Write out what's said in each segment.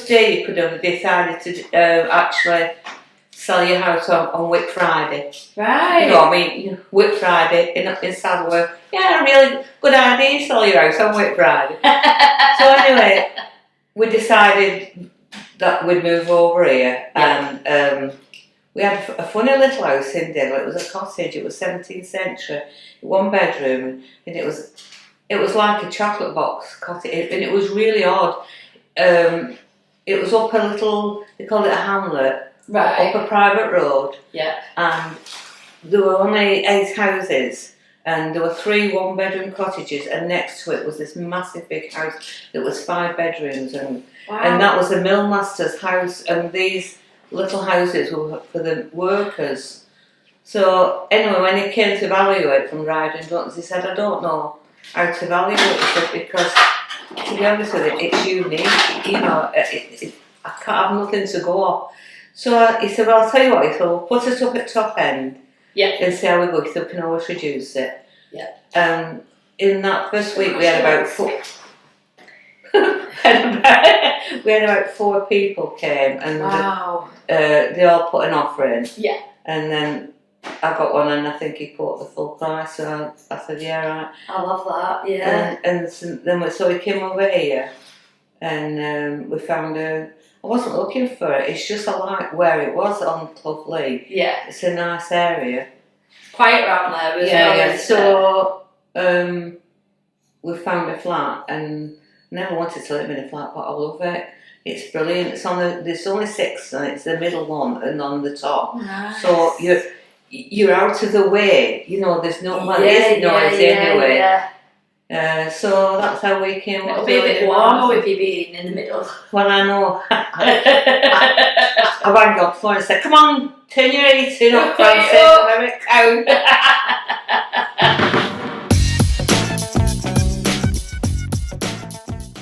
first day you could have decided to actually sell your house on Whit Friday. Right. You know what I mean? Whit Friday in Sadler. Yeah, really good idea, sell your house on Whit Friday. So anyway, we decided that we'd move over here, and we had a funny little house in Dreda. It was a cottage. It was 17th century, 1 bedroom, and it was like a chocolate box cottage, and it was really odd. It was up a little, they called it a hamlet, right, up a private road. Yeah. And there were only 8 houses, and there were 3 1-bedroom cottages, and next to it was this massive big house that was 5 bedrooms, and that was the millmaster's house, and these little houses were for the workers. So anyway, when he came to value it from Ryde and Duttons, he said, I don't know how to value it, he said, because to be honest with you, it's unique, you know, I can't have nothing to go off. So he said, well, I'll tell you what, he said, well, put it up at top end, and see how we go. He said, we can always reduce it. Yeah. In that first week, we had about 4. We had about 4 people came, and they all put an offer in. Yeah. And then I got one, and I think he put the full price. So I said, yeah, right. I love that. Yeah. And so we came over here, and we found a. I wasn't looking for it. It's just I like where it was on Clough Lee. Yeah. It's a nice area. Quiet around there as well. Yeah. So we found a flat, and I never wanted to live in a flat, but I love it. It's brilliant. It's there's only 6, and it's the middle one, and on the top. Nice. So you're out of the way. You know, there's no noise anyway. Yeah. So that's how we came up. It'll be a bit warmer with you being in the middle. Well, I know. I rang up for and said, come on, turn your heating up, Francis, I'm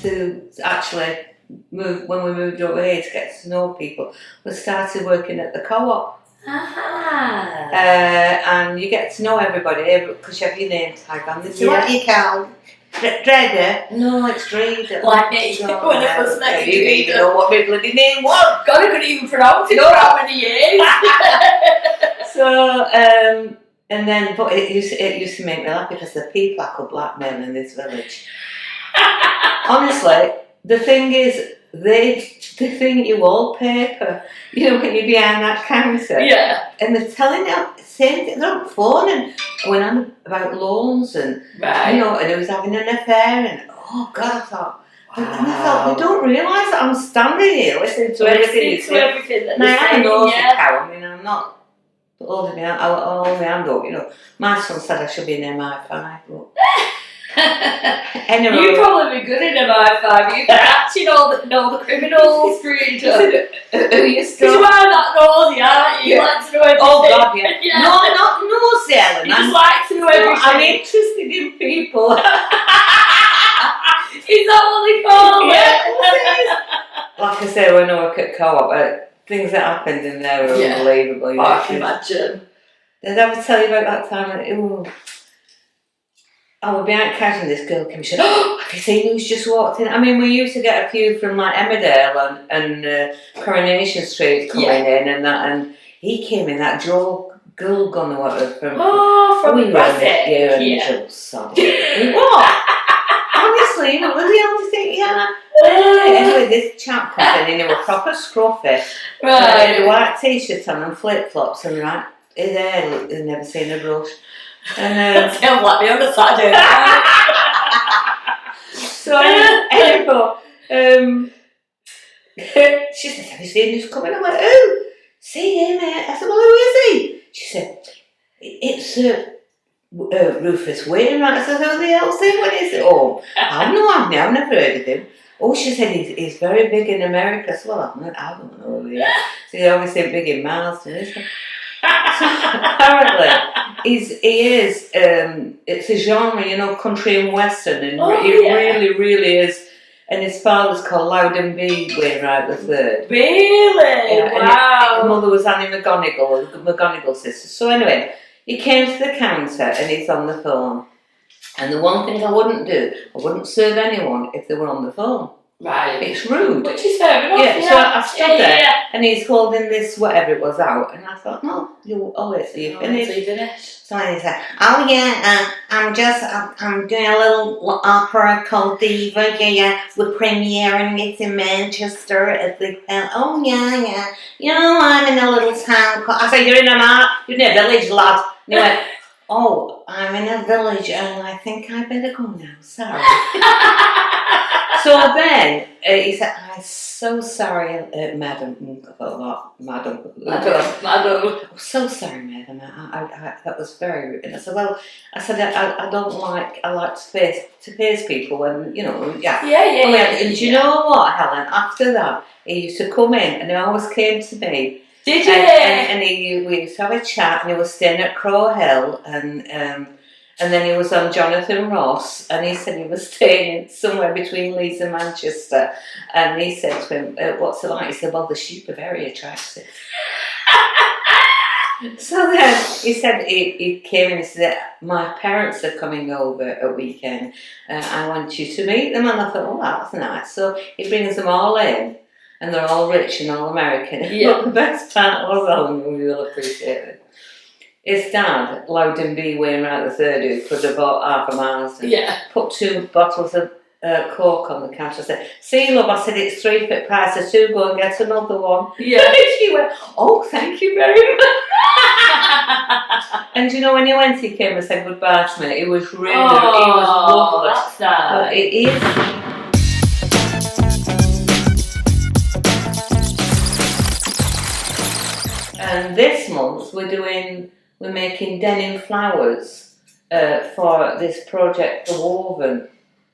To actually move, when we moved over here to get to know people, we started working at the co-op. And you get to know everybody because you have your name tag on. They say, what do you call? Dreda? No, it's Dreda. Like me, when I first met you, you didn't even know what my bloody name was. God, I couldn't even pronounce it for how many years. So, and then, but it used to make me laugh because the people I could blackmail in this village. Honestly, the thing is, they think you wallpaper, you know, when you're behind that counter. Yeah. And they're telling you, same thing, they're on the phone and going on about loans and, right, you know, and he was having an affair and, oh God, I thought, and I thought, they don't realise that I'm standing here listening to everything you say. Now, I'm an nosy cow, I mean, I'm not holding my hand up, you know. My son said I should be in MI5, but... Anyway. You'd probably be good in MI5. You'd be catching all the criminals through each other. Who you Because you are that nosy, aren't you? You like to know everything. Oh God, yeah. No, I'm not nosy, Ellen. You just like to know everything. I'm interested in people. Is that what they call it? Like I say, when I work at co-op, things that happened in there were unbelievable. Oh, I can imagine. Did I ever tell you about that time? I would be out catching this girl came and she said, oh, have you seen who's just walked in? I mean, we used to get a few from like Emmerdale and Coronation Street coming in and that, and he came in that Joe Gulgun or whatever from Bradford. Yeah. What? Honestly, you know, really able to think, Anyway, this chap comes in and he was proper scruffy. Right. He had a white t-shirt on and flip-flops and right, his hair looked, he'd never seen a brush. And sounds like me on a Saturday. So anyway, she said, have you seen who's coming? I went, who? See him, mate. I said, well, who is he? She said, it's Rufus Wainwright. I said, who the hell's he? What is it? Oh, I've never heard of him. Oh, she said he's very big in America. I said, well, I don't know who he is. So he's obviously big in Marsden, isn't he? So apparently, he is. It's a genre, you know, country and western, and really, really is. And his father's called Loudon B. Wainwright III. Really? Yeah, wow. And his mother was Annie McGonigal, the McGonigal sister. So anyway, he came to the counter and he's on the phone. And the one thing I wouldn't do, I wouldn't serve anyone if they were on the phone. Right. It's rude. Which is fair enough. Yeah, so I stood there, Yeah. and he's holding this whatever it was out, and I thought, no, wait till you finish. Until you finish. So he said, oh yeah, I'm doing a little opera called Diva, yeah, we're premiering it in Manchester at the, oh yeah, you know, I'm in a little town called, I said, you're in a village, lad. And he went, oh, I'm in a village, and I think I better go now, sorry. So then he said, I'm so sorry, madam. I thought, what? Madam. I'm so sorry, madam. I that was very rude. And I said, well, I don't like, I like to face people when, you know, yeah. And do you know what, Helen? After that, he used to come in and he always came to me. Did you? And we used to have a chat, and he was staying at Crow Hill, and then he was on Jonathan Ross, and he said he was staying somewhere between Leeds and Manchester. And he said to him, what's it like? He said, well, the sheep are very attractive. So then he said, he came and he said, my parents are coming over at weekend. I want you to meet them. And I thought, oh, that's nice. So he brings them all in, and they're all rich and all American. Yeah. But the best part was, Alan, we will appreciate it. His dad, Loudon B. Wainwright III, who could have bought half a Marsden, put 2 bottles of Coke on the counter. I said, see, love, I said, it's 3 for the price of 2, go and get another one. Yeah. She went, oh, thank you very much. And you know, when he went, he came and said goodbye to me. It was really, he was lovely. That's nice. But it is. And this month we're making denim flowers for this project for Woven.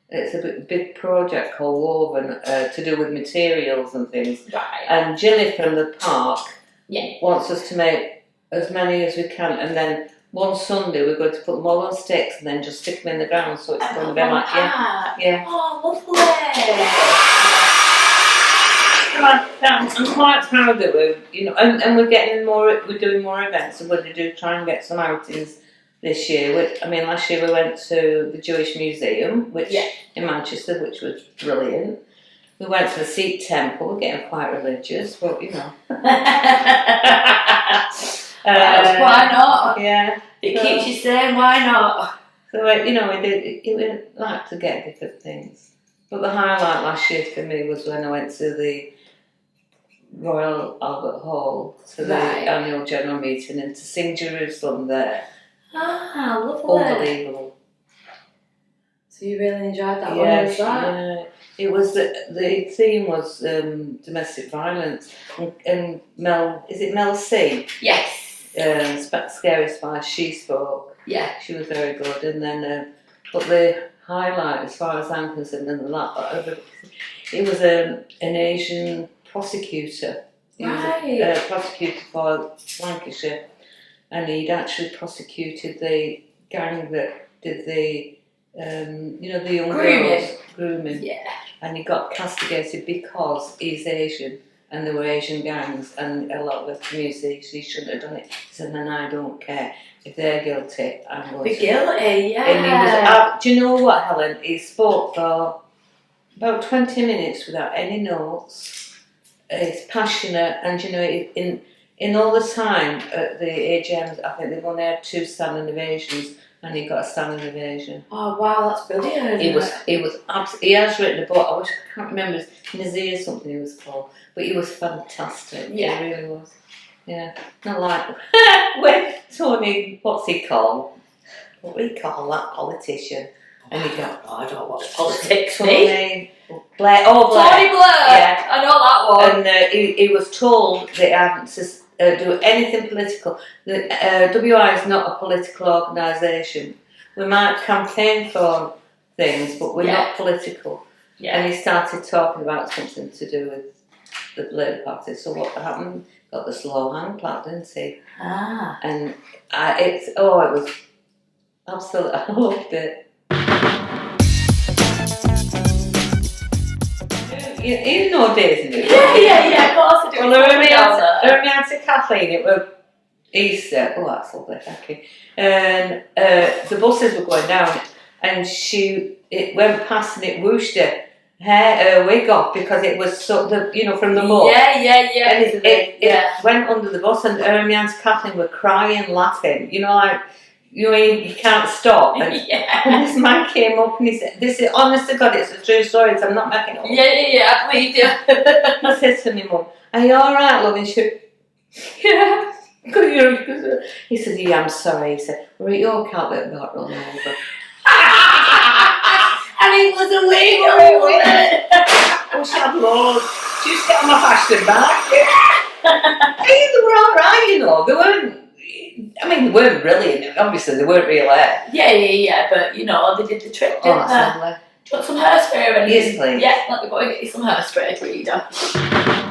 It's a big project called Woven to do with materials and things. Right. And Jilly from the park Yeah. wants us to make as many as we can, and then one Sunday we're going to put them all on sticks and then just stick them in the ground, so it's going to be like, yeah. Oh, lovely. I'm quite proud that we're, you know, and we're doing more events, and we're going to try and get some outings this year. Last year we went to the Jewish Museum, in Manchester, which was brilliant. We went to the Sikh temple. We're getting quite religious, but you know. Why not? Yeah. It keeps you sane, why not? So, you know, we like to get different things. But the highlight last year for me was when I went to the Royal Albert Hall to the annual general meeting, and to sing Jerusalem there. Ah, lovely. Unbelievable. So you really enjoyed that one as well? Yeah. It was the theme was domestic violence, and Mel C? Yes. Scary Spice, she spoke. Yeah. She was very good, and then but the highlight, as far as I'm concerned, and it was an Asian prosecutor. He was a prosecutor for Lancashire, and he'd actually prosecuted the gang that did the the young girls grooming. Yeah. And he got castigated because he's Asian, and there were Asian gangs, and a lot of the community, so he shouldn't have done it. He said, and I don't care. If they're guilty, I'm going to. Guilty, yeah. And he was, do you know what, Helen? He spoke for about 20 minutes without any notes. He's passionate, and you know, in all the time at the AGMs, I think they've only had 2 standing ovations, and he got a standing ovation. Oh wow, that's brilliant. He has written a book. I can't remember, Nazir something he was called, but he was fantastic. Yeah, he really was. Yeah, not like when Tony, what's he called? What we call that politician? And he got, I don't watch politics. Tony Blair. Oh, Blair. Tony Blair. Yeah, I know that one. And he was told that he hadn't to do anything political. The WI is not a political organisation. We might campaign for things, but we're not political. Yeah. And he started talking about something to do with the Labour Party. So what happened? Got the slow hand plaque, didn't he? Ah. And it was absolutely, I loved it. You know Daisy, do you? Yeah, of course I do. Well, they're around to Kathleen, it was Easter. Oh, that's lovely, thank you. And the buses were going down, and it went past and it whooshed her, her wig off because it was so from the mud. Yeah. And it went under the bus, and her and my Aunt Kathleen were crying, laughing. You can't stop. And, and this man came up and he said, "This is honest to God, it's a true story. So I'm not making it up." Yeah. I believe you. He said to me, "Mum, are you all right, love?" And she, "Yeah." He said, "Yeah, I'm sorry." He said, "We're at your car that got run over." And it was illegal, wasn't it? Oh, she had loads. She used to get on my fashion bag. Hey, they were all right, They weren't. They weren't brilliant. Obviously, they weren't real hair. Yeah. But they did the trick, didn't That's they? lovely. Do you want some hairspray or anything? Yes, please. Yeah, let me go and get you some hairspray, Dreda.